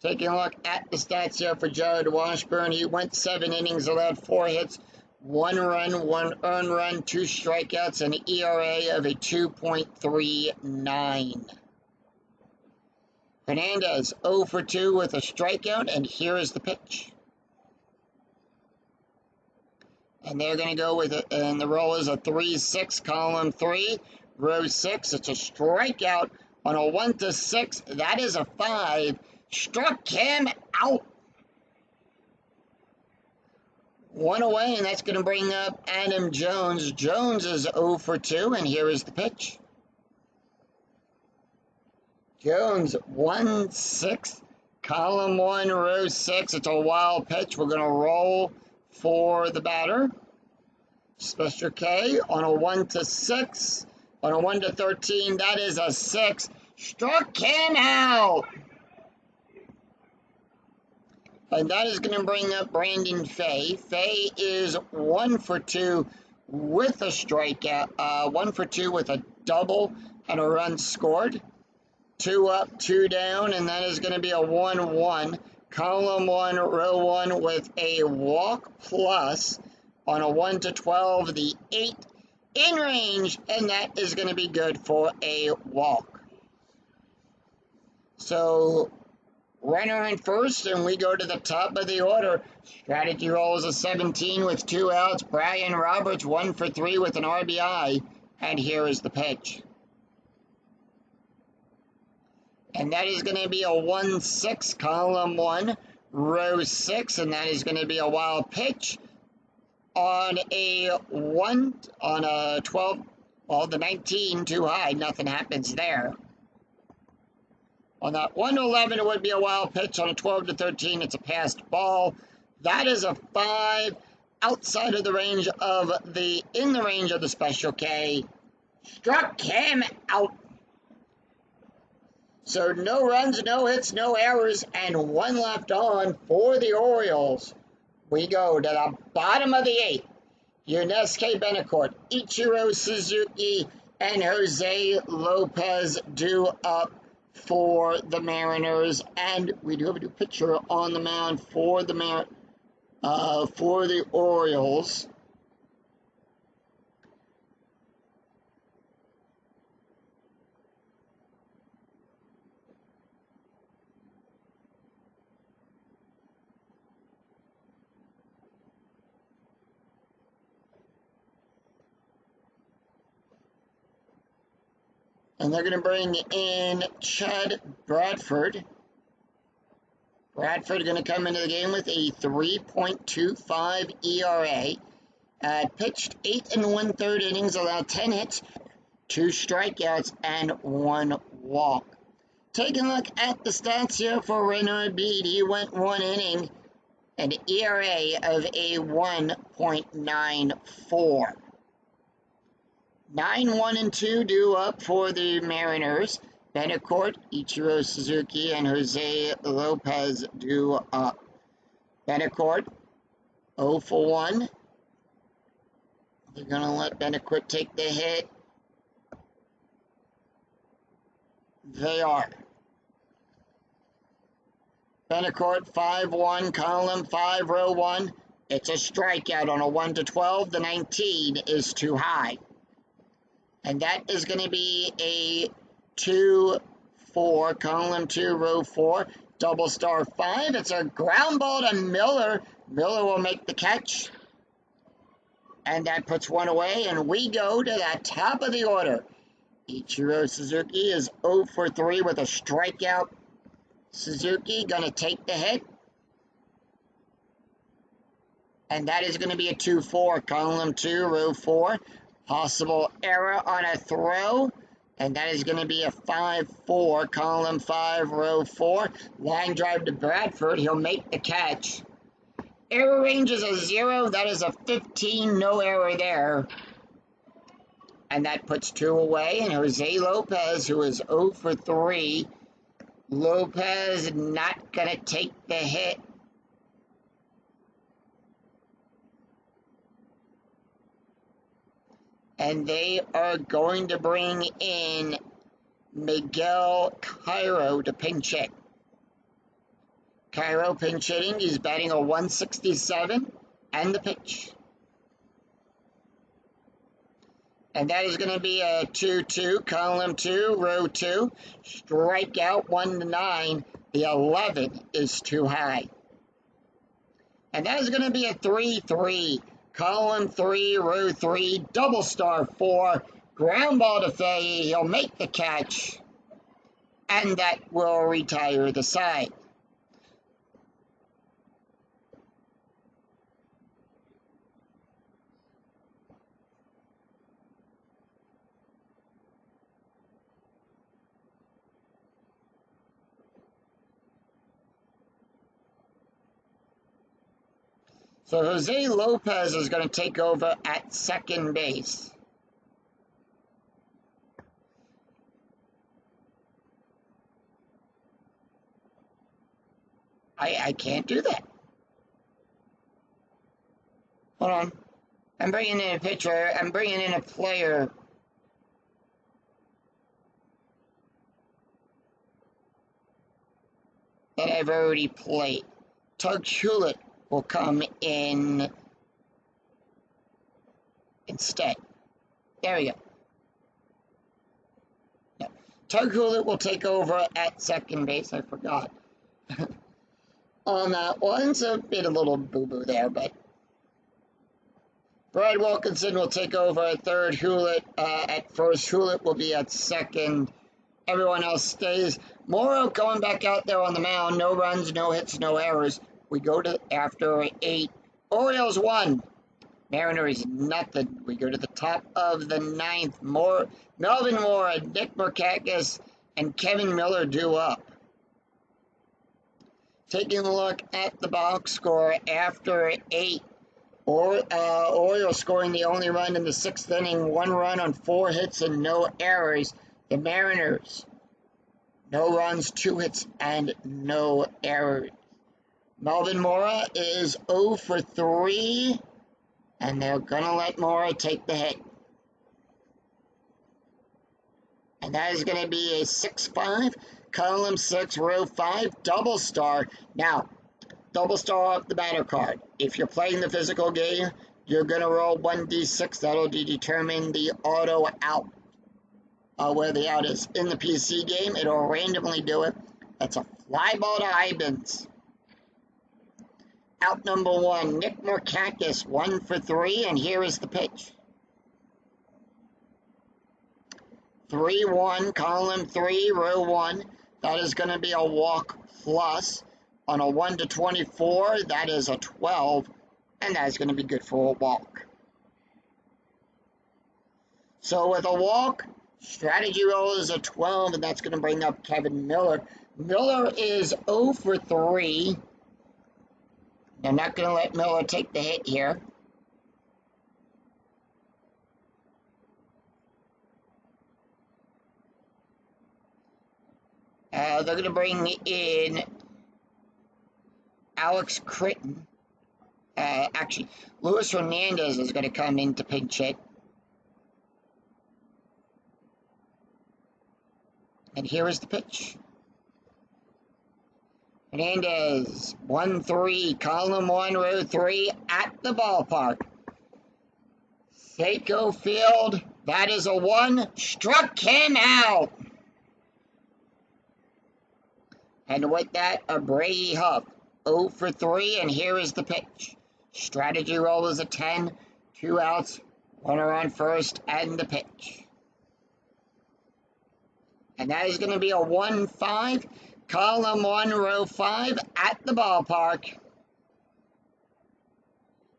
Taking a look at the stats here for Jared Washburn. He went 7 innings, allowed 4 hits, 1 run, 1 earned run, 2 strikeouts, and an ERA of a 2.39. Hernandez 0 for 2 with a strikeout, and here is the pitch. And they're going to go with it, and the roll is a 3-6, column 3, row 6. It's a strikeout on a 1-6. That is a 5. Struck him out. 1 away, and that's going to bring up Adam Jones. Jones is 0 for 2, and here is the pitch. Jones, 1-6, column 1, row 6. It's a wild pitch. We're going to roll for the batter. Special K on a 1-6. On a 1-13, that is a 6. Struck him out. And that is going to bring up Brandon Fay. Fay is 1 for 2 with a strikeout. 1 for 2 with a double and a run scored. 2 up, 2 down, and that is going to be a 1-1. Column 1, row 1 with a walk plus on a 1-12, the 8 in range, and that is going to be good for a walk. So, runner in first, and we go to the top of the order. Strategy rolls a 17 with 2 outs. Brian Roberts 1 for 3 with an RBI, and here is the pitch. And that is going to be a 1-6, column 1, row 6, and that is going to be a wild pitch on a 12, well, the 19 too high, nothing happens there. On that 1-11, it would be a wild pitch. On a 12-13, it's a passed ball. That is a 5 outside of the range of in the range of the special K. Struck him out. So no runs, no hits, no errors, and 1 left on for the Orioles. We go to the bottom of the 8th. Yunesuke Betancourt, Ichiro Suzuki, and Jose Lopez due up for the Mariners. And we do have a new pitcher on the mound for the Orioles. And they're going to bring in Chad Bradford. Bradford going to come into the game with a 3.25 ERA. Pitched 8 1/3 innings, allowed 10 hits, 2 strikeouts, and 1 walk. Taking a look at the stats here for Renard Beat. He went 1 inning, an ERA of a 1.94. 9-1-2 due up for the Mariners. Betancourt, Ichiro Suzuki, and Jose Lopez due up. Betancourt, 0 for 1. They're going to let Betancourt take the hit. They are. Betancourt, 5-1, column 5, row 1. It's a strikeout on a 1-12. The 19 is too high. And that is going to be a 2-4, column 2, row 4, double star 5. It's a ground ball to Miller. Miller will make the catch. And that puts one away, and we go to the top of the order. Ichiro Suzuki is 0 for 3 with a strikeout. Suzuki going to take the hit. And that is going to be a 2-4, column 2, row 4. Possible error on a throw. And that is going to be a 5-4, column 5, row 4. Line drive to Bradford. He'll make the catch. Error range is a 0. That is a 15. No error there. And that puts 2 away. And Jose Lopez, who is 0 for 3. Lopez not going to take the hit. And they are going to bring in Miguel Cairo to pinch hit. Cairo pinch hitting. He's batting a 167. And the pitch. And that is going to be a 2-2, column 2, row 2. Strikeout 1-9. The 11 is too high. And that is going to be a 3-3, column 3, row 3, double star 4. Ground ball to Fahey. He'll make the catch. And that will retire the side. So Jose Lopez is going to take over at second base. I can't do that. Hold on. I'm bringing in a pitcher. I'm bringing in a player. That I've already played. Tug Hewlett will come in instead. There we go. No. Tug Hewlett will take over at second base. I forgot on that one, so did a little boo-boo there, but Brad Wilkinson will take over at third. Hewlett at first. Hewlett will be at second. Everyone else stays. Morrow going back out there on the mound. No runs, no hits, no errors. We go to after 8. Orioles 1. Mariners nothing. We go to the top of the 9th. Melvin Moore, Nick Markakis, and Kevin Miller due up. Taking a look at the box score after 8. Orioles scoring the only run in the 6th inning. 1 run on 4 hits and no errors. The Mariners, no runs, 2 hits, and no errors. Melvin Mora is 0 for 3, and they're going to let Mora take the hit. And that is going to be a 6-5, column 6, row 5, double star. Now, double star off the batter card. If you're playing the physical game, you're going to roll 1d6. That'll determine the auto out. Where the out is. In the PC game, it'll randomly do it. That's a fly ball to Ibens. Out number 1, Nick Markakis, 1 for 3, and here is the pitch. 3-1, column 3, row 1. That is going to be a walk plus. On a 1-24, that is a 12, and that is going to be good for a walk. So with a walk, strategy roll is a 12, and that's going to bring up Kevin Miller. Miller is 0 for 3. They're not going to let Miller take the hit here. They're going to bring in Alex Critton. Actually, Luis Hernandez is going to come in to pinch hit. And here is the pitch. Hernandez, 1-3, column 1, row 3 at the ballpark. Seiko Field, that is a 1, struck him out. And with that, a Brady Huff, 0 for 3, and here is the pitch. Strategy roll is a 10, 2 outs, runner on first, and the pitch. And that is going to be a 1-5, column 1, row 5 at the ballpark.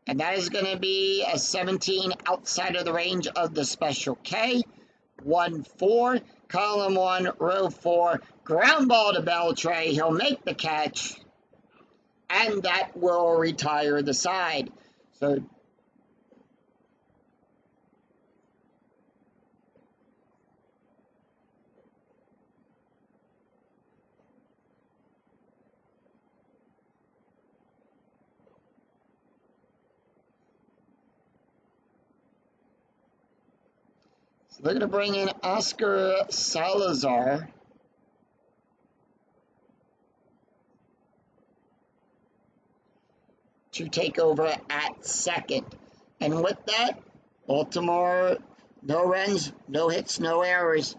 And that is going to be a 17 outside of the range of the special K. 1-4, column 1, row 4, ground ball to Beltray. He'll make the catch, and that will retire the side. So they're going to bring in Oscar Salazar. To take over at second. And with that, Baltimore, no runs, no hits, no errors.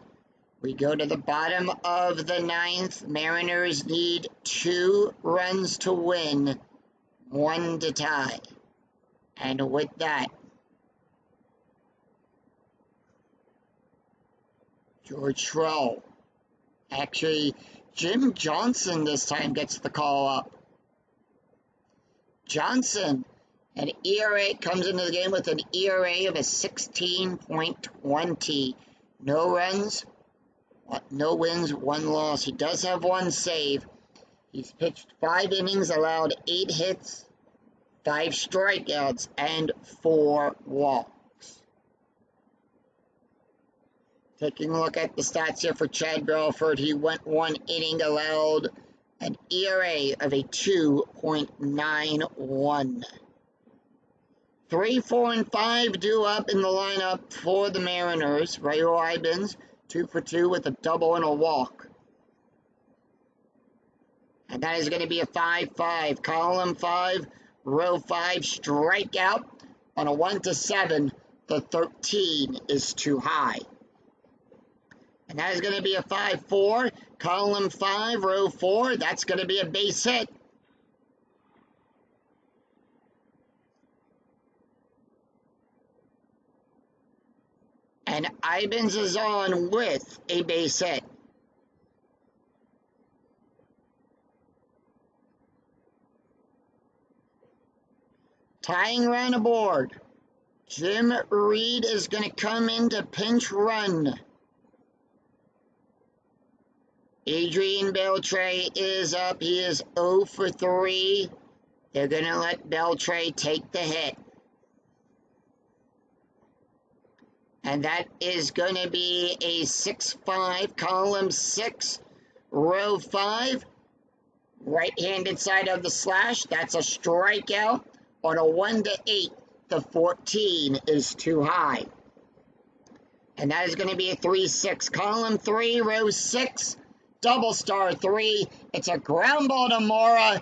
We go to the bottom of the 9th. Mariners need 2 runs to win, 1 to tie. And with that, George Schroll. Actually, Jim Johnson this time gets the call up. Johnson, an ERA, comes into the game with an ERA of a 16.20. No runs, no wins, 1 loss. He does have 1 save. He's pitched 5 innings, allowed 8 hits, 5 strikeouts, and 4 walks. Taking a look at the stats here for Chad Belford, he went 1 inning, allowed an ERA of a 2.91. 3, 4, and 5 due up in the lineup for the Mariners. Rayo Ibens, 2 for 2 with a double and a walk. And that is going to be a 5-5. Column 5, row 5, strikeout on a 1-7. The 13 is too high. And that is going to be a 5-4. Column 5, row 4. That's going to be a base hit. And Ibens is on with a base hit. Tying run aboard. Jim Reed is going to come in to pinch run. Adrian Beltray is up. He is 0 for 3. They're going to let Beltray take the hit. And that is going to be a 6-5, column 6, row 5. Right-handed side of the slash. That's a strikeout on a 1-8. The 14 is too high. And that is going to be a 3-6, column 3, row 6. Double star 3. It's a ground ball to Mora.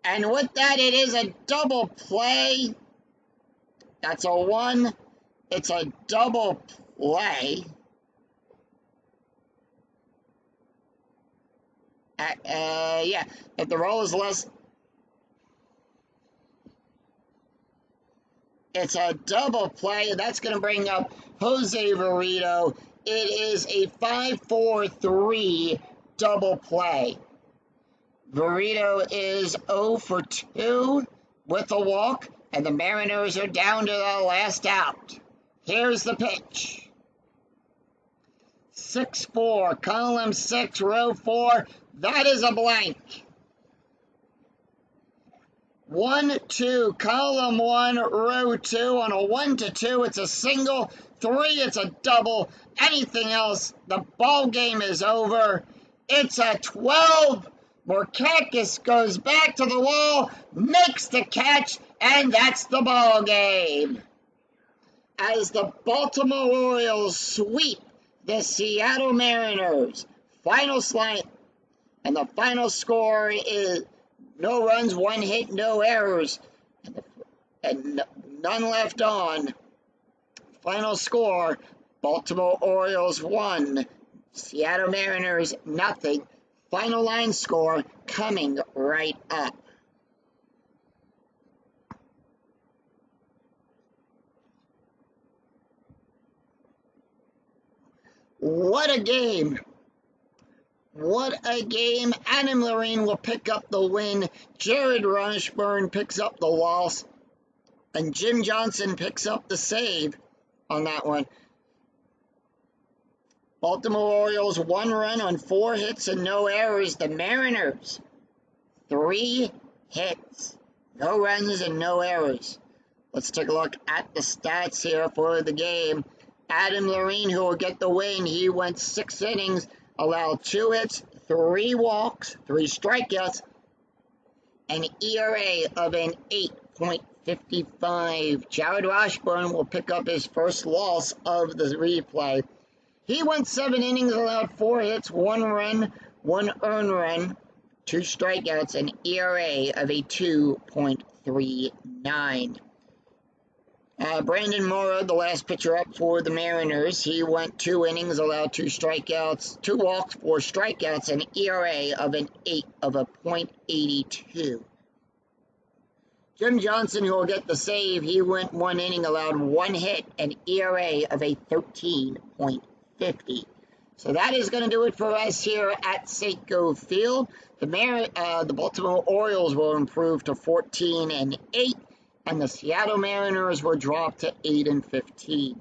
And with that, it is a double play. That's a 1. It's a double play. Yeah, if the roll is less... It's a double play. That's going to bring up Jose Verito. It is a 5-4-3 double play. Verito is 0 for 2 with a walk, and the Mariners are down to the last out. Here's the pitch. 6-4, column 6, row 4. That is a blank. 1-2, column 1, row 2. On a 1-2, it's a single. 3, it's a double. Anything else, the ball game is over. It's a 12. Morkakis goes back to the wall, makes the catch, and that's the ball game. As the Baltimore Orioles sweep the Seattle Mariners. Final slide. And the final score is no runs, 1 hit, no errors, and none left on. Final score, Baltimore Orioles 1, Seattle Mariners nothing. Final line score coming right up. What a game! What a game. Adam Lorraine will pick up the win. Jared Rushburn picks up the loss. And Jim Johnson picks up the save on that one. Baltimore Orioles 1 run on 4 hits and no errors. The Mariners 3 hits, no runs and no errors. Let's take a look at the stats here for the game. Adam Lorraine, who will get the win, he went 6 innings, allowed 2 hits, 3 walks, 3 strikeouts, an ERA of an 8.55. Jared Washburn will pick up his first loss of the replay. He went 7 innings, allowed 4 hits, 1 run, 1 earned run, 2 strikeouts, an ERA of a 2.39. Brandon Morrow, the last pitcher up for the Mariners, he went 2 innings, allowed 2 strikeouts, 2 walks, 4 strikeouts, an ERA of an 0.82. Jim Johnson, who will get the save, he went 1 inning, allowed 1 hit, an ERA of a 13.50. So that is going to do it for us here at Safeco Field. The Baltimore Orioles will improve to 14-8. And the Seattle Mariners were dropped to 8-15.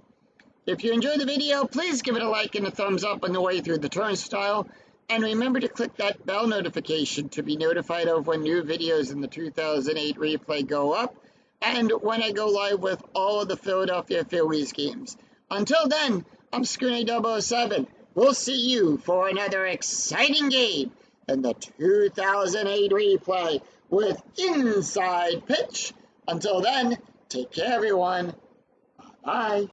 If you enjoyed the video, please give it a like and a thumbs up on the way through the turnstile. And remember to click that bell notification to be notified of when new videos in the 2008 replay go up, and when I go live with all of the Philadelphia Phillies games. Until then, I'm Scooney 007. We'll see you for another exciting game in the 2008 replay with Inside Pitch. Until then, take care, everyone. Bye-bye.